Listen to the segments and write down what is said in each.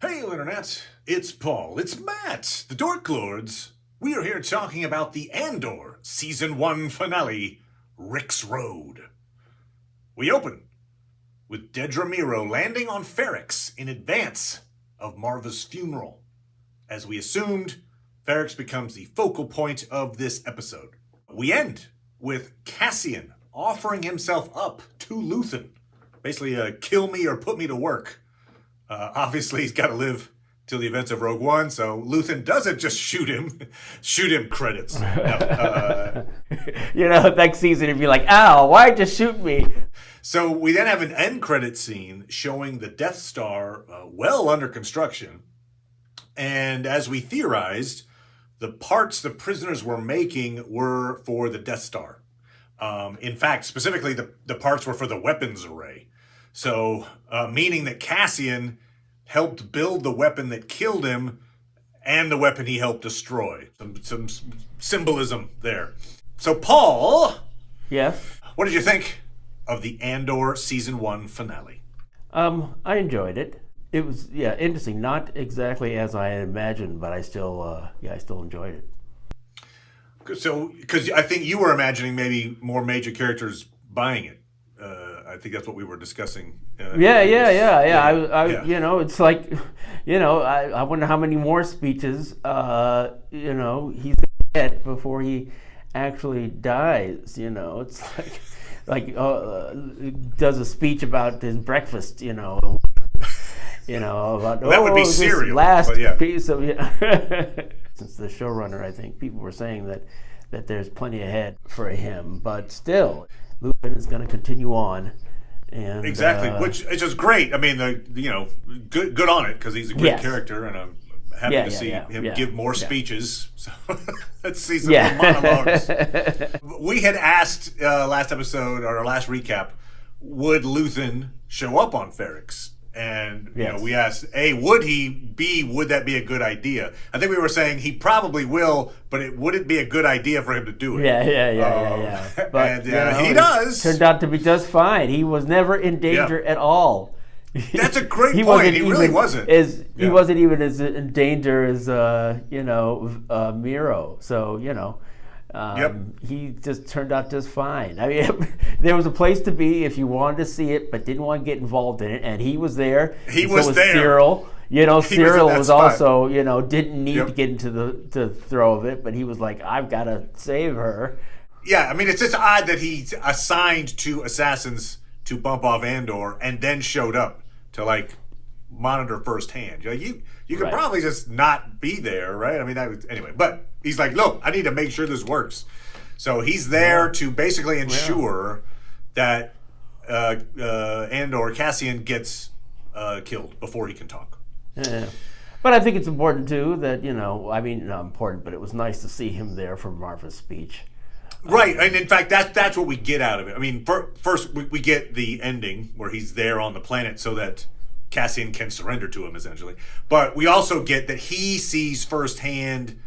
Hail, Internet! It's Paul, it's Matt, the Dork Lords. We are here talking about the Andor Season 1 finale, Rick's Road. We open with Dedra Meero landing on Ferrix in advance of Marva's funeral. As we assumed, Ferrix becomes the focal point of this episode. We end with Cassian offering himself up to Luthen. Basically, kill me or put me to work. Obviously, he's got to live till the events of Rogue One, so Luthen doesn't just shoot him. Shoot him credits. No, next season he'd be like, ow, why'd you shoot me? So we then have an end credit scene showing the Death Star well under construction. And as we theorized, the parts the prisoners were making were for the Death Star. In fact, specifically, the parts were for the weapons array. So, meaning that Cassian helped build the weapon that killed him and the weapon he helped destroy. Some symbolism there. So, Paul. Yes? What did you think of the Andor Season 1 finale? I enjoyed it. It was, interesting. Not exactly as I had imagined, but I still enjoyed it. So, because I think you were imagining maybe more major characters buying it. I think that's what we were discussing. Yeah. It's like, I wonder how many more speeches, he's going to get before he actually dies. It's like does a speech about his breakfast, about that would be cereal. Last piece of since the showrunner, I think people were saying that there's plenty ahead for him, but still, Luthen is going to continue on. And, exactly, which is just great. I mean, good on it because he's a great character, and I'm happy to see him give more speeches. So let's see some more monologues. We had asked last episode or our last recap, would Luthen show up on Ferrix? And we asked, A, would he? B, would that be a good idea? I think we were saying he probably will, but would it be a good idea for him to do it? Yeah. But and he does. Turned out to be just fine. He was never in danger at all. That's a great point. He really wasn't. He wasn't even as in danger as Meero. So he just turned out just fine. I mean, there was a place to be if you wanted to see it, but didn't want to get involved in it. And he was there. He was there. Cyril. Cyril was also, didn't need to get into the throw of it, but he was like, I've got to save her. Yeah, I mean, it's just odd that he assigned two assassins to bump off Andor and then showed up to monitor firsthand. You could probably just not be there, right? I mean, anyway. But he's like, look, I need to make sure this works. So he's there to basically ensure that Cassian gets killed before he can talk. Yeah. But I think it's important too that not important, but it was nice to see him there for Marva's speech. Right, and in fact, that's what we get out of it. I mean, first we get the ending where he's there on the planet so that Cassian can surrender to him, essentially. But we also get that he sees firsthand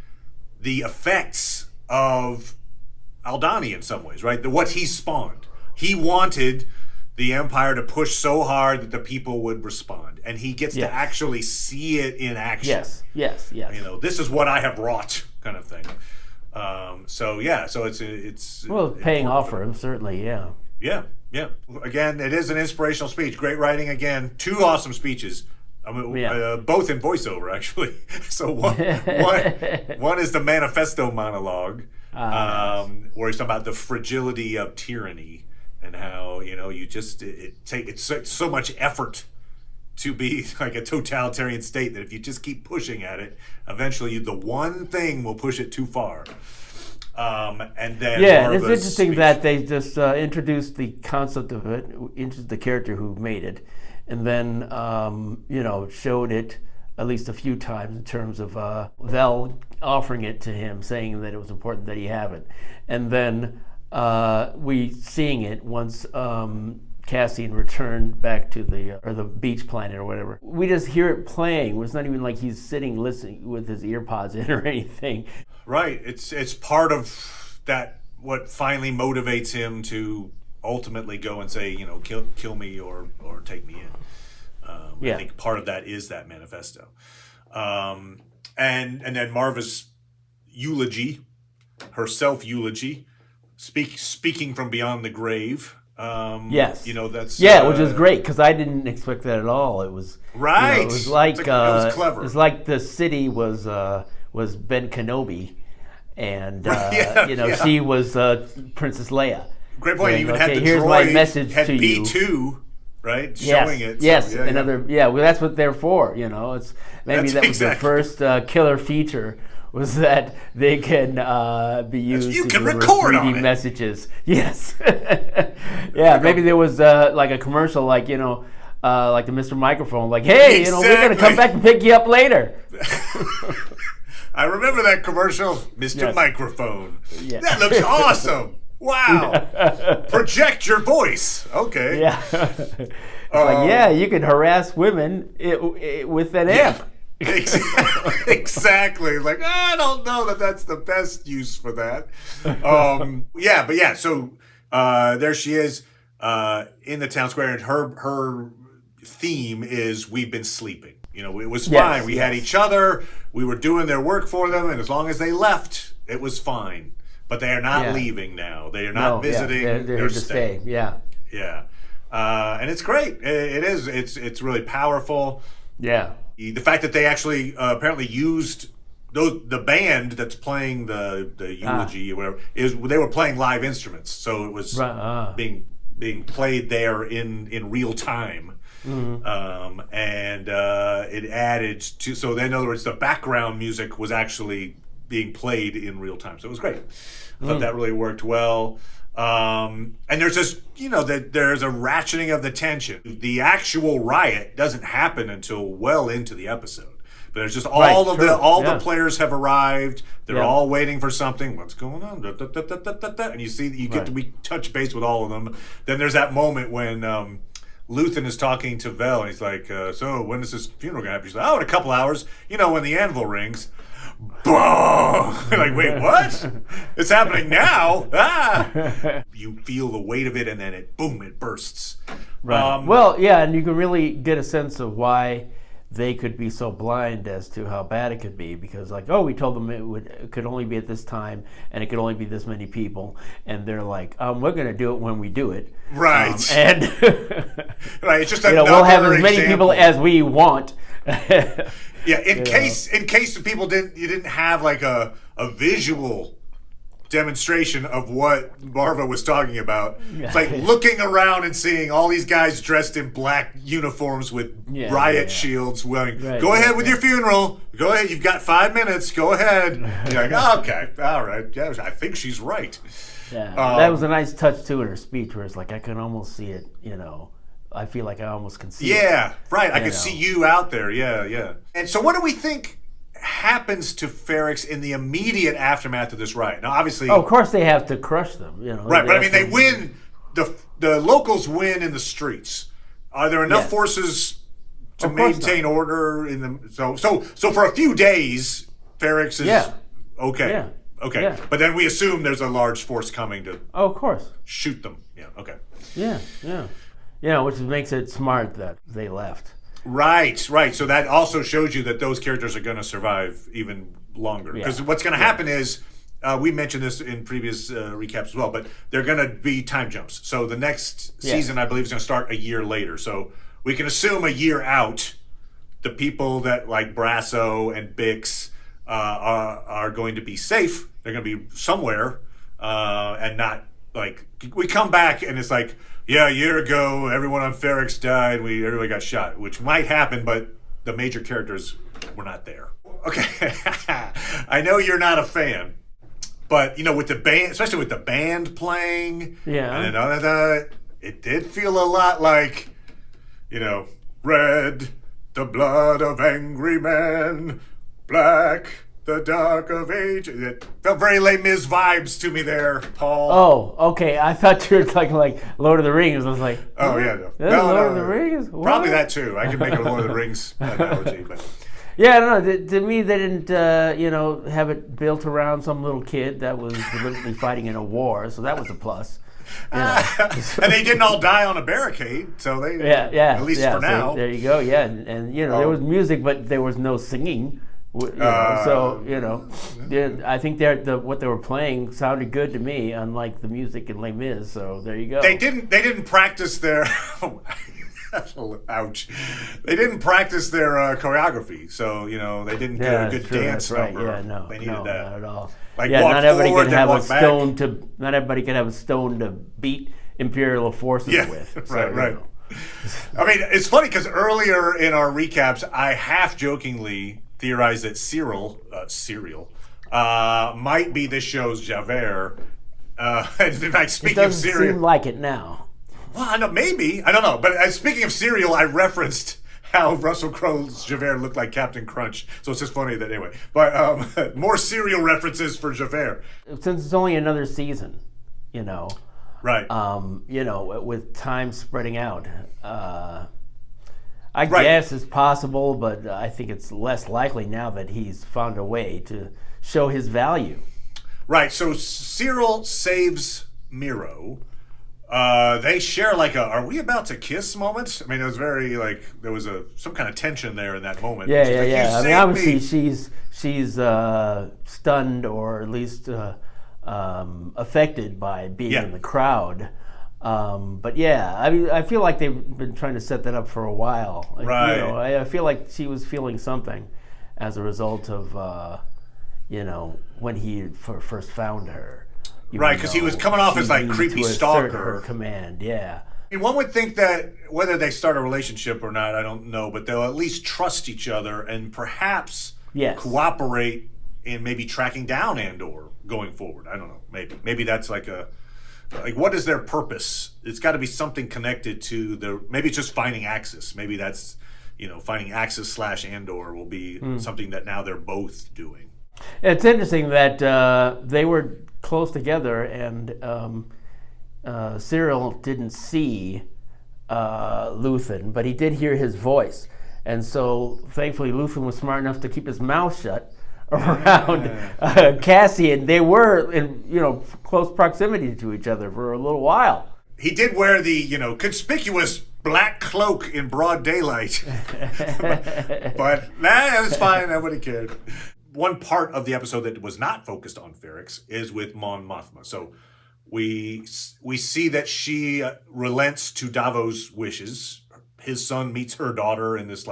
the effects of Aldhani in some ways, right? What he spawned. He wanted the Empire to push so hard that the people would respond, and he gets to actually see it in action. Yes. This is what I have wrought, kind of thing. So it's paying off for him, certainly. Yeah. Again, it is an inspirational speech. Great writing again. Two awesome speeches. I mean, both in voiceover, actually. So one is the manifesto monologue, where he's talking about the fragility of tyranny and how it's so much effort to be like a totalitarian state that if you just keep pushing at it, eventually the one thing will push it too far. And then it's interesting that they just introduced the concept of it, introduced the character who made it, and then showed it at least a few times in terms of Vel offering it to him, saying that it was important that he have it, and then we seeing it once Cassian returned back to the beach planet or whatever. We just hear it playing. It's not even like he's sitting listening with his ear pods in or anything. Right. It's part of that. What finally motivates him to ultimately go and say, kill me or take me in. Yeah. I think part of that is that manifesto. And then Marva's eulogy, her self eulogy, speaking from beyond the grave. Yes. That's which is great because I didn't expect that at all. It was right. It was like it was clever. It was like the city was Ben Kenobi, and she was Princess Leia. Great point. And, Even had the here's droid my message had to you. B2, right? Yes, Showing it. yes, So, another. Yeah, well, that's what they're for. It's maybe That's that was exactly. the first killer feature. Was that they can be used You to can deliver record 3D on it. messages? Yes. Yeah, maybe there was like a commercial, like the Mr. Microphone, like, hey, we're gonna come back and pick you up later. I remember that commercial, Mr. Yes. Microphone. Yeah. That looks awesome. Wow. Project your voice. Okay. Yeah. You can harass women with an amp. Exactly. Like, I don't know that that's the best use for that. So there she is in the town square, and her theme is "We've been sleeping." It was fine. Yes, We had each other. We were doing their work for them, and as long as they left, it was fine. But they are not leaving now. They are not visiting. They're here to stay. Yeah. Yeah. And it's great. It is. It's really powerful. Yeah. The fact that they actually apparently used the band that's playing the eulogy or whatever they were playing live instruments, so it was being played there in real time, and it added to. So then, in other words, the background music was actually being played in real time, so it was great. I thought that really worked well. And there's this, there's a ratcheting of the tension. The actual riot doesn't happen until well into the episode. But there's just the players have arrived. They're all waiting for something. What's going on? And we touch base with all of them. Then there's that moment when Luthen is talking to Vel, and he's like, so when is this funeral going to happen? She's like, in a couple hours. When the anvil rings. Boom! Like, wait, what? It's happening now? You feel the weight of it, and then it bursts. Right. And you can really get a sense of why they could be so blind as to how bad it could be, because we told them it could only be at this time, and it could only be this many people, and they're like, we're going to do it when we do it. Right. Right. It's just another we'll have as many example. people as we want. Yeah, in case the people didn't have like a visual demonstration of what Marva was talking about. It's like looking around and seeing all these guys dressed in black uniforms with riot shields. Go ahead with your funeral. Go ahead. You've got 5 minutes. Go ahead. You're like, okay, all right. Yeah, I think she's right. Yeah, that was a nice touch too in her speech, where it's like I can almost see it. I feel like I almost can see it. Yeah, right. I could see you out there. Yeah. And so what do we think happens to Ferrix in the immediate aftermath of this riot? Now, obviously... of course they have to crush them. Right, but I mean, they win. The locals win in the streets. Are there enough forces to maintain order in the... So for a few days, Ferrix is okay. Yeah. Okay. Yeah. But then we assume there's a large force coming to of course. Shoot them. Yeah, okay. Yeah, which makes it smart that they left. Right. So that also shows you that those characters are going to survive even longer. Because what's going to happen is, we mentioned this in previous recaps as well, but they're going to be time jumps. So the next season, I believe, is going to start a year later. So we can assume a year out, the people that like Brasso and Bix are going to be safe. They're going to be somewhere and not like... We come back and it's like... Yeah, a year ago, everyone on Ferrix died. Everybody got shot, which might happen, but the major characters were not there. Okay, I know you're not a fan, but with the band, especially with the band playing, and then it did feel a lot like, red, the blood of angry men, black, the dark of age. It felt very Les Mis vibes to me there, Paul. Oh, okay. I thought you were talking like Lord of the Rings. I was like, oh yeah, Lord of the Rings. What? Probably that too. I could make a Lord of the Rings analogy, but yeah, no. To me, they didn't, have it built around some little kid that was deliberately fighting in a war, so that was a plus. And they didn't all die on a barricade, so they at least for now. So there you go. Yeah, and there was music, but there was no singing. I think what they were playing sounded good to me, unlike the music in Les Mis. So there you go. They didn't practice their ouch. They didn't practice their choreography, so they didn't get a good dance number. Yeah, no, they needed that. Not at all. Like not everybody forward, could have a stone Not everybody could have a stone to beat imperial forces with. So, right. I mean, it's funny because earlier in our recaps, I half jokingly theorized that Cyril might be this show's Javert. In fact, speaking of Syriel, Cyril, seem like it now. Well, I know, maybe. I don't know. But speaking of Cyril, I referenced how Russell Crowe's Javert looked like Captain Crunch. So it's just funny that anyway. But more Cyril references for Javert. Since it's only another season, Right. With time spreading out. I guess it's possible, but I think it's less likely now that he's found a way to show his value. Right. So Cyril saves Miro. They share like are we about to kiss moment? I mean, it was very there was some kind of tension there in that moment. Yeah. I mean, obviously she's stunned or at least affected by being in the crowd. But I mean, I feel like they've been trying to set that up for a while. Right. I feel like she was feeling something as a result of when he first found her. Right, because he was coming off as creepy stalker. Her command, yeah. I mean, one would think that whether they start a relationship or not, I don't know, but they'll at least trust each other and perhaps cooperate in maybe tracking down Andor going forward. I don't know. Maybe that's what is their purpose? It's got to be something connected to maybe it's just finding Axis. Maybe that's finding Axis / Andor will be something that now they're both doing. It's interesting that they were close together, and Cyril didn't see Luthen, but he did hear his voice, and so thankfully Luthen was smart enough to keep his mouth shut around Cassian. They were in close proximity to each other for a little while. He did wear the conspicuous black cloak in broad daylight, but it was fine. Nobody cared. One part of the episode that was not focused on Ferrix is with Mon Mothma. So we see that she relents to Davos' wishes. His son meets her daughter in this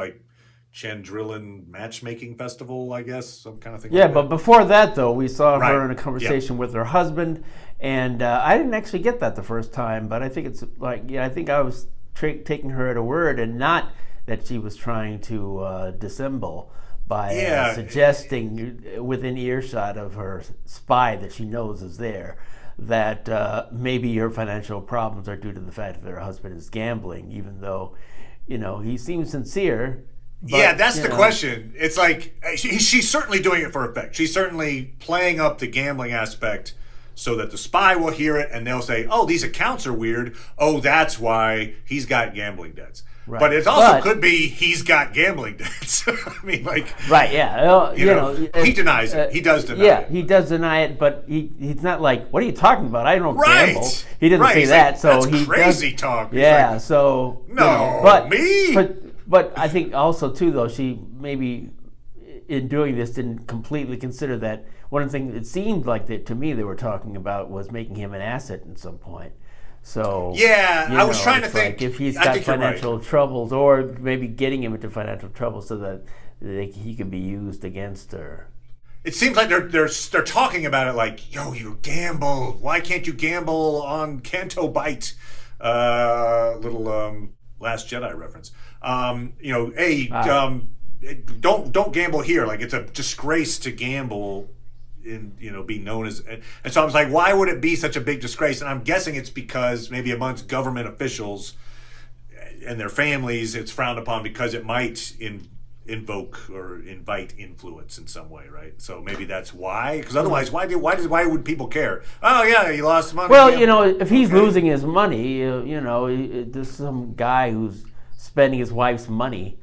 Chandrillan matchmaking festival, I guess, some kind of thing. Yeah, but before that, though, we saw her in a conversation with her husband, and I didn't actually get that the first time, but I think it's I think I was taking her at her word, and not that she was trying to dissemble by suggesting within earshot of her spy that she knows is there that maybe her financial problems are due to the fact that her husband is gambling, even though he seems sincere. But, that's the question. It's she's certainly doing it for effect. She's certainly playing up the gambling aspect so that the spy will hear it and they'll say, oh, these accounts are weird. Oh, that's why he's got gambling debts. Right. But it also could be he's got gambling debts. I mean, right, yeah. He denies it. He does deny it. Yeah, he does deny it, but he's not what are you talking about? I don't gamble. He didn't say that. So that's crazy talk. Yeah, so... No, me? But I think also, too, though, she maybe in doing this didn't completely consider that one of the things it seemed like that to me they were talking about was making him an asset at some point. So I was trying to think if he's got financial troubles, or maybe getting him into financial trouble so that he can be used against her. It seems like they're talking about it yo, you gamble. Why can't you gamble on Canto Bite? Little Last Jedi reference. Don't gamble here. It's a disgrace to gamble. Be known as, and so I was like, why would it be such a big disgrace? And I'm guessing it's because maybe amongst government officials and their families, it's frowned upon because it might invoke or invite influence in some way, right? So maybe that's why. Because otherwise, why would people care? Oh yeah, he lost money. Well, if he's losing his money, there's some guy who's spending his wife's money,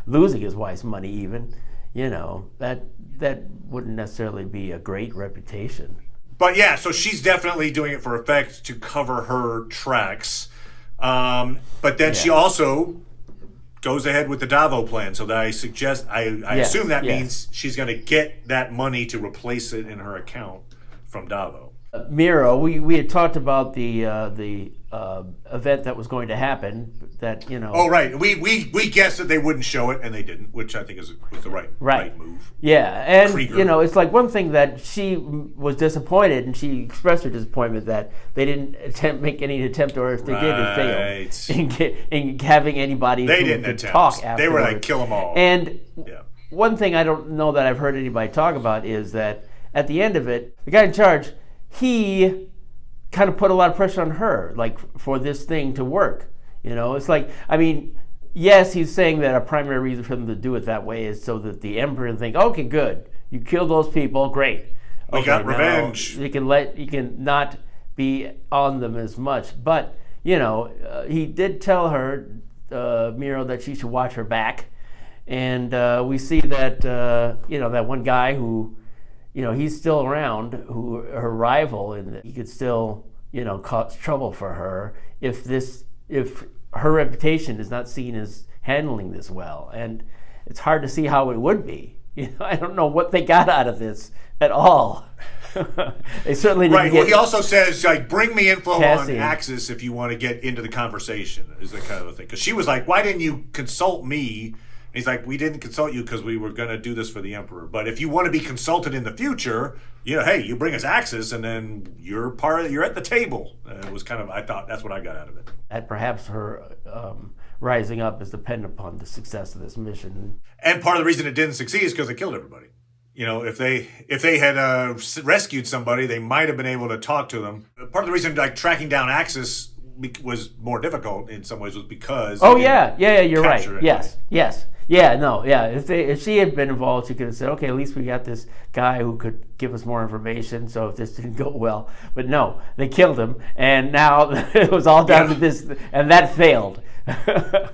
losing his wife's money even. That wouldn't necessarily be a great reputation. But yeah, so she's definitely doing it for effect to cover her tracks. But then she also goes ahead with the Davo plan. So that I assume that means she's going to get that money to replace it in her account from Davo. Miro, we had talked about the event that was going to happen. That Oh right, we guessed that they wouldn't show it, and they didn't, which I think was the right move. Yeah, and Krieger. It's like one thing that she was disappointed, and she expressed her disappointment that they didn't make any attempt, or if they did, it failed in having anybody they who didn't could attempt. talk afterwards. They were like, kill them all. And one thing I don't know that I've heard anybody talk about is that at the end of it, the guy in charge, he kind of put a lot of pressure on her, like for this thing to work. It's like, I mean, yes, he's saying that a primary reason for them to do it that way is so that the Emperor can think, okay, good, you killed those people, great. We got revenge. You can not be on them as much. But, he did tell her, Miro, that she should watch her back. And we see that, that one guy who, he's still around, who her rival, and he could still, cause trouble for her if her reputation is not seen as handling this well. And it's hard to see how it would be. I don't know what they got out of this at all. They certainly didn't get... Well, he also says, like, bring me info Cassie. on Axis if you want to get into the conversation, is the kind of a thing. Because she was like, why didn't you consult me? And he's like, we didn't consult you because we were going to do this for the Emperor. But if you want to be consulted in the future, hey, you bring us Axis, and then you're at the table. It was kind of, I thought, that's what I got out of it. And perhaps her rising up is dependent upon the success of this mission. And part of the reason it didn't succeed is because they killed everybody. If they had rescued somebody, they might have been able to talk to them. Part of the reason, like, tracking down Axis was more difficult in some ways was because... Oh, yeah, you're right. Anybody. Yes. Yeah, no, yeah. If she had been involved, she could have said, okay, at least we got this guy who could give us more information, so if this didn't go well. But no, they killed him, and now it was all down to this, and that failed.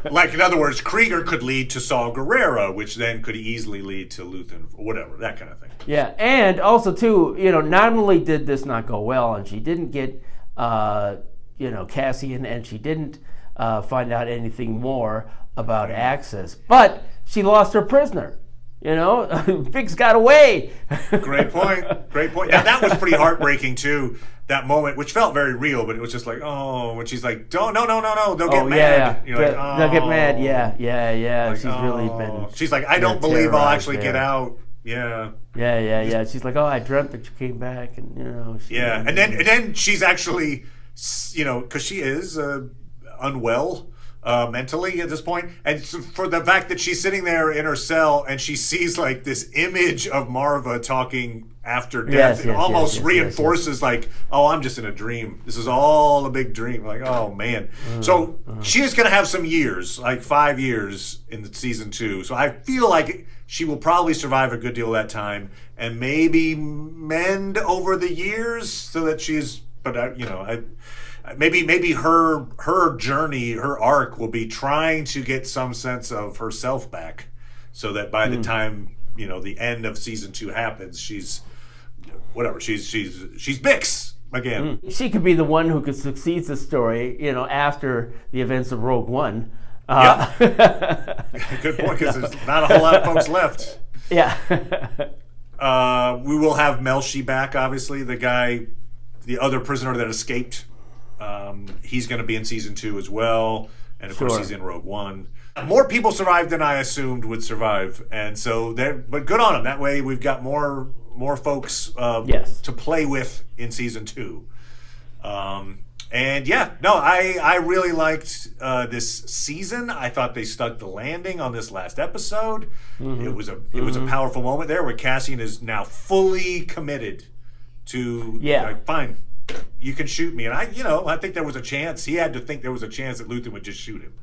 Like, in other words, Krieger could lead to Saul Guerrero, which then could easily lead to Luthen, or whatever, that kind of thing. Yeah, and also, too, not only did this not go well, and she didn't get, Cassian, and she didn't find out anything more about Axis, but she lost her prisoner. Biggs got away. Great point. Now, that was pretty heartbreaking too. That moment, which felt very real, but it was just like, oh, when she's like, no, they'll get mad. Yeah. They'll get mad. Yeah. Like, she's really been. She's like, I don't believe I'll actually get out. Yeah. She's like, oh, I dreamt that you came back, and and then she's actually, because she is unwell. Mentally at this point, and so for the fact that she's sitting there in her cell and she sees like this image of Marva talking after death, it almost reinforces like, oh, I'm just in a dream. This is all a big dream. Like, oh man. So she is going to have some years, like 5 years in the season 2. So I feel like she will probably survive a good deal of that time and maybe mend over the years so that she's. But maybe her journey, her arc will be trying to get some sense of herself back, so that by the time the end of season 2 happens, she's Bix again. She could be the one who could succeed the story, after the events of Rogue One. Good point, because there's not a whole lot of folks left. Yeah. We will have Melshi back, obviously, the other prisoner that escaped. He's going to be in season 2 as well, and of course he's in Rogue One. More people survived than I assumed would survive, and so but good on them. That way, we've got more folks to play with in season 2. I really liked this season. I thought they stuck the landing on this last episode. It was a powerful moment there where Cassian is now fully committed to like, fine. You can shoot me, and I think there was a chance. He had to think there was a chance that Luthen would just shoot him.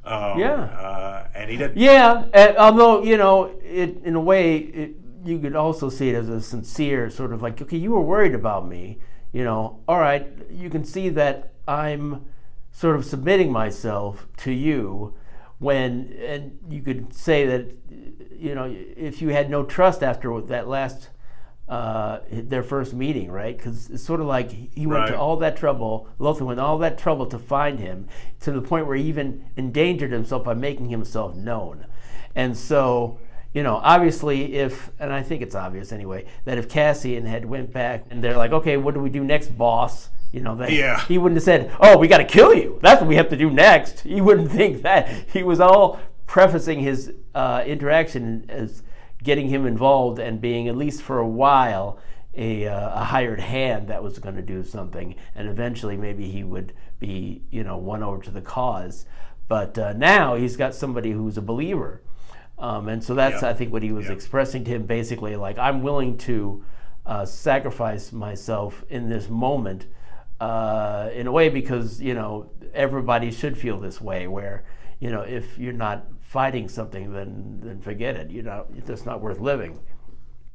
And he didn't. Yeah, although in a way, you could also see it as a sincere sort of like, okay, you were worried about me. All right, you can see that I'm sort of submitting myself to you. And you could say that, if you had no trust after that last their first meeting, right? Because it's sort of like he went to Right. all that trouble, Lothar went all that trouble to find him, to the point where he even endangered himself by making himself known. And so, obviously and I think it's obvious anyway, that if Cassian had went back and they're like, okay, what do we do next, boss? That Yeah. he wouldn't have said, oh, we got to kill you. That's what we have to do next. He wouldn't think that. He was all prefacing his interaction as getting him involved and being, at least for a while, a hired hand that was going to do something, and eventually maybe he would be won over to the cause. But now he's got somebody who's a believer, and so that's I think what he was expressing to him, basically, like, I'm willing to sacrifice myself in this moment, in a way, because everybody should feel this way, where if you're not fighting something, then forget it. It's just not worth living.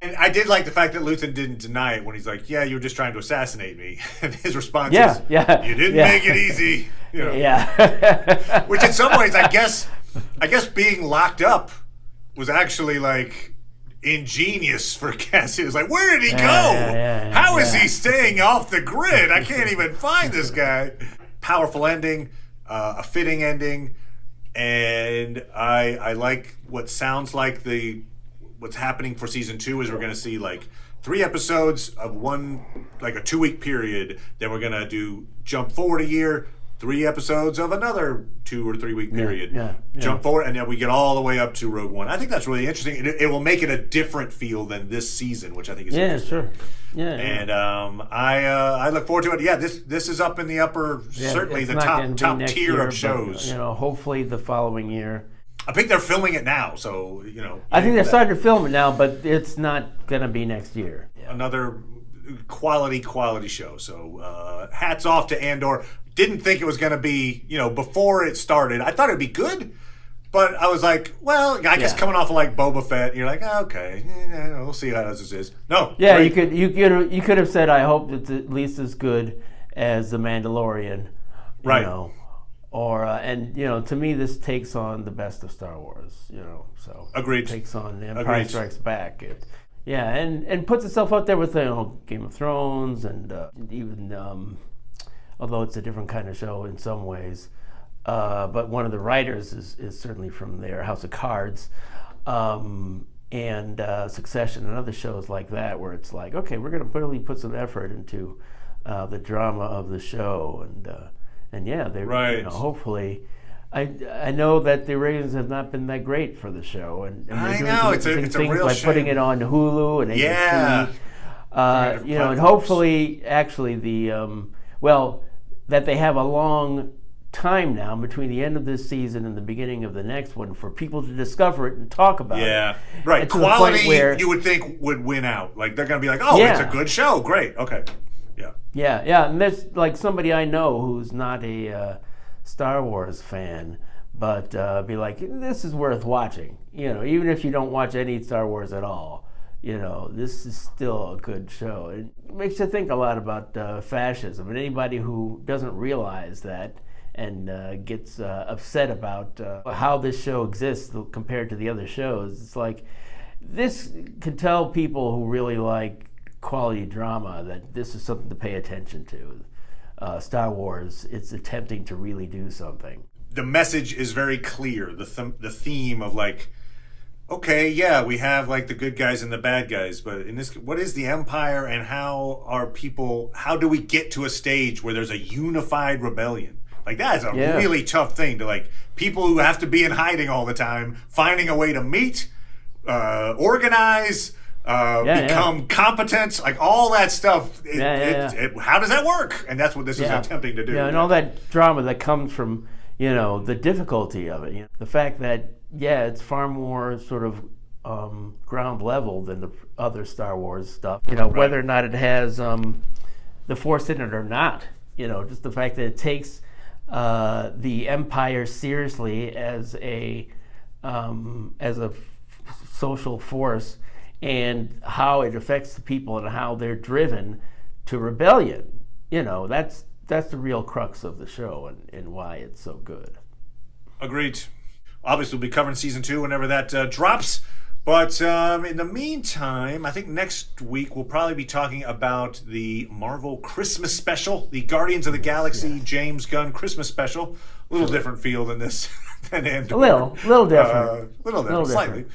And I did like the fact that Luthen didn't deny it when he's like, "Yeah, you were just trying to assassinate me." And his response is, "You didn't make it easy." Yeah. Which in some ways, I guess being locked up was actually like ingenious for Cassian. It was like, where did he go? How is he staying off the grid? I can't even find this guy. Powerful ending, a fitting ending. And I like what sounds like what's happening for season 2 is we're going to see like 3 episodes of like a 2-week period. Then we're going to jump forward a year, 3 episodes of another 2 or 3 week period. Jump forward, and then we get all the way up to Rogue One. I think that's really interesting. It will make it a different feel than this season, which I think is interesting. Sure. And I look forward to it. Yeah, this is up in the upper, certainly the top tier of shows. But, hopefully the following year. I think they're filming it now, so I think they're starting to film it now, but it's not going to be next year. Another quality show. So hats off to Andor. Didn't think it was going to be, before it started. I thought it'd be good, but I was like, well, I guess coming off of like Boba Fett, you're like, okay, we'll see how this is. No, yeah, great. you could have said, I hope it's at least as good as The Mandalorian, right? Or and to me, this takes on the best of Star Wars, so agreed. It takes on Empire Strikes Back. And puts itself out there with Game of Thrones, and even although it's a different kind of show in some ways, but one of the writers is certainly from there, House of Cards, and Succession and other shows like that, where it's like, okay, we're going to really put some effort into the drama of the show, and they right. Hopefully. I know that the ratings have not been that great for the show, and they're doing some it's a real by shame. putting it on Hulu and ABC. And hopefully, actually, that they have a long time now between the end of this season and the beginning of the next one for people to discover it and talk about it. Yeah, right. Quality, you would think, would win out. Like, they're going to be like, it's a good show. Great. Okay. Yeah. And there's like somebody I know who's not a Star Wars fan, but be like, this is worth watching. Even if you don't watch any Star Wars at all, this is still a good show. It makes you think a lot about fascism, and anybody who doesn't realize that and gets upset about how this show exists compared to the other shows, it's like, this can tell people who really like quality drama that this is something to pay attention to. Star Wars, it's attempting to really do something. The message is very clear. The theme of like, okay, we have like the good guys and the bad guys, but in this, what is the Empire, and how do we get to a stage where there's a unified rebellion? Like, that is a really tough thing to, like, people who have to be in hiding all the time, finding a way to meet, organize, become competent, like all that stuff. How does that work? And that's what this is attempting to do. And all that drama that comes from, the difficulty of it. The fact that, it's far more sort of ground level than the other Star Wars stuff. Whether or not it has the Force in it or not. Just the fact that it takes the Empire seriously as a social force, and how it affects the people and how they're driven to rebellion. That's the real crux of the show, and why it's so good. Agreed. Obviously, we'll be covering season 2 whenever that drops. But in the meantime, I think next week we'll probably be talking about the Marvel Christmas special, the Guardians of the Galaxy James Gunn Christmas special. A little different feel than this, than Andor. A little different. Little different, slightly.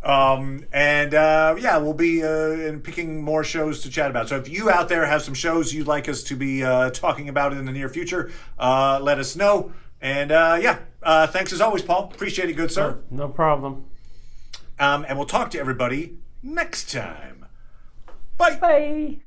We'll be picking more shows to chat about. So if you out there have some shows you'd like us to be talking about in the near future, let us know. And thanks as always, Paul. Appreciate it, good sir. No problem. And we'll talk to everybody next time. Bye. Bye.